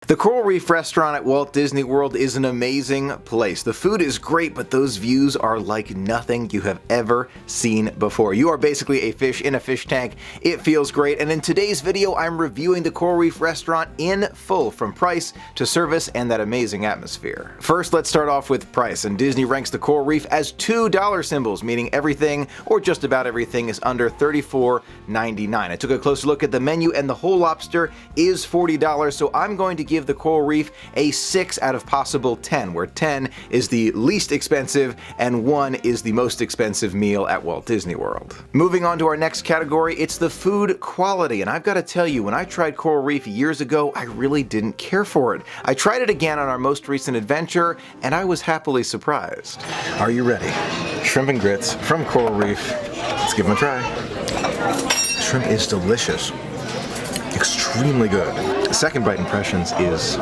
The Coral Reef restaurant at Walt Disney World is an amazing place. The food is great, but those views are like nothing you have ever seen before. You are basically a fish in a fish tank. It feels great, and in today's video I'm reviewing the Coral Reef restaurant in full, from price to service and that amazing atmosphere. First, let's start off with price, and Disney ranks the Coral Reef as $2 symbols, meaning everything or just about everything is under $34.99. I took a closer look at the menu and the whole lobster is $40, so I'm going to give the Coral Reef a 6 out of possible 10, where 10 is the least expensive and 1 is the most expensive meal at Walt Disney World. Moving on to our next category, it's the food quality, and I've got to tell you, when I tried Coral Reef years ago, I really didn't care for it. I tried it again on our most recent adventure, and I was happily surprised. Are you ready? Shrimp and grits from Coral Reef. Let's give them a try. Shrimp is delicious. Extremely good. Second bite impressions is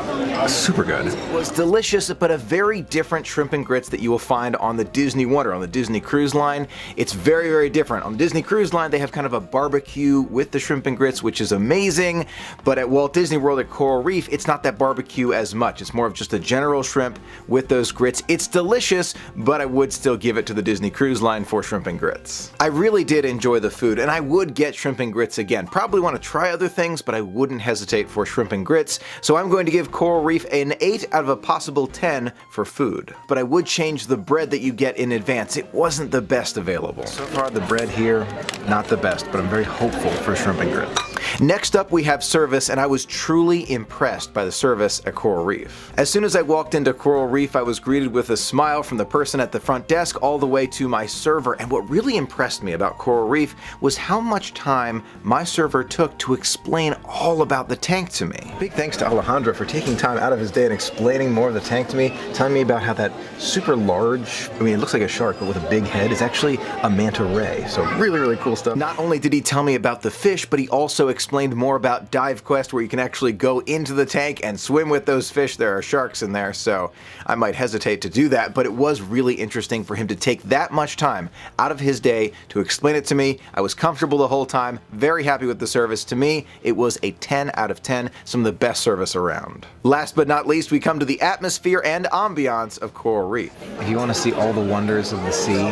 super good. It was delicious, but a very different shrimp and grits that you will find on the Disney Wonder, on the Disney Cruise Line. It's very, very different. On the Disney Cruise Line, they have kind of a barbecue with the shrimp and grits, which is amazing, but at Walt Disney World at Coral Reef, it's not that barbecue as much. It's more of just a general shrimp with those grits. It's delicious, but I would still give it to the Disney Cruise Line for shrimp and grits. I really did enjoy the food, and I would get shrimp and grits again. Probably want to try other things, but I wouldn't hesitate for shrimp and grits, so I'm going to give Coral Reef an 8 out of a possible 10 for food. But I would change the bread that you get in advance. It wasn't the best available. So far the bread here, not the best, but I'm very hopeful for shrimp and grits. Next up we have service, and I was truly impressed by the service at Coral Reef. As soon as I walked into Coral Reef, I was greeted with a smile from the person at the front desk all the way to my server, and what really impressed me about Coral Reef was how much time my server took to explain all about the tank to me. Big thanks to Alejandro for taking time out of his day and explaining more of the tank to me, telling me about how that super large, I mean it looks like a shark but with a big head, is actually a manta ray. So really, really cool stuff. Not only did he tell me about the fish, but he also explained more about Dive Quest, where you can actually go into the tank and swim with those fish. There are sharks in there, so I might hesitate to do that, but it was really interesting for him to take that much time out of his day to explain it to me. I was comfortable the whole time, very happy with the service. To me, it was a 10 out of 10, some of the best service around. Last but not least, we come to the atmosphere and ambiance of Coral Reef. If you want to see all the wonders of the sea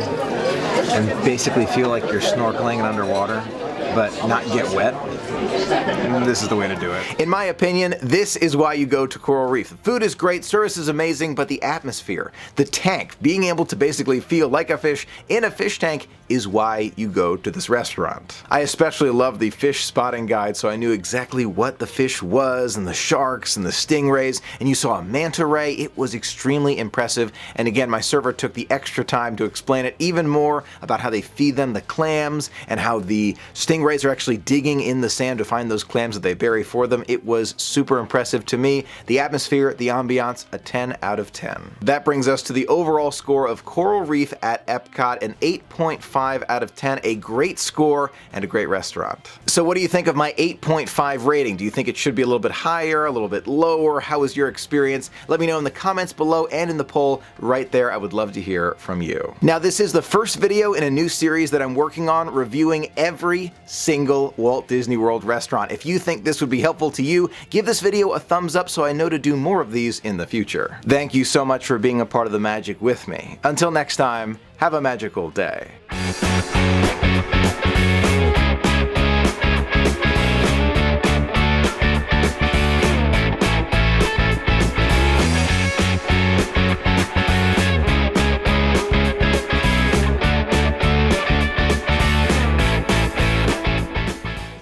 and basically feel like you're snorkeling and underwater, but not get wet, this is the way to do it. In my opinion, this is why you go to Coral Reef. The food is great, service is amazing, but the atmosphere, the tank, being able to basically feel like a fish in a fish tank is why you go to this restaurant. I especially love the fish spotting guide, so I knew exactly what the fish was, and the sharks and the stingrays, and you saw a manta ray. It was extremely impressive, and again, my server took the extra time to explain it even more about how they feed them the clams and how the stingrays are actually digging in the sand to find those clams that they bury for them. It was super impressive to me. The atmosphere, the ambiance, a 10 out of 10. That brings us to the overall score of Coral Reef at Epcot, an 8.5 out of 10, a great score and a great restaurant. So what do you think of my 8.5 rating? Do you think it should be a little bit higher, a little bit lower? How was your experience? Let me know in the comments below and in the poll right there. I would love to hear from you. Now, this is the first video in a new series that I'm working on, reviewing every single Walt Disney World restaurant. If you think this would be helpful to you, give this video a thumbs up so I know to do more of these in the future. Thank you so much for being a part of the magic with me. Until next time, have a magical day.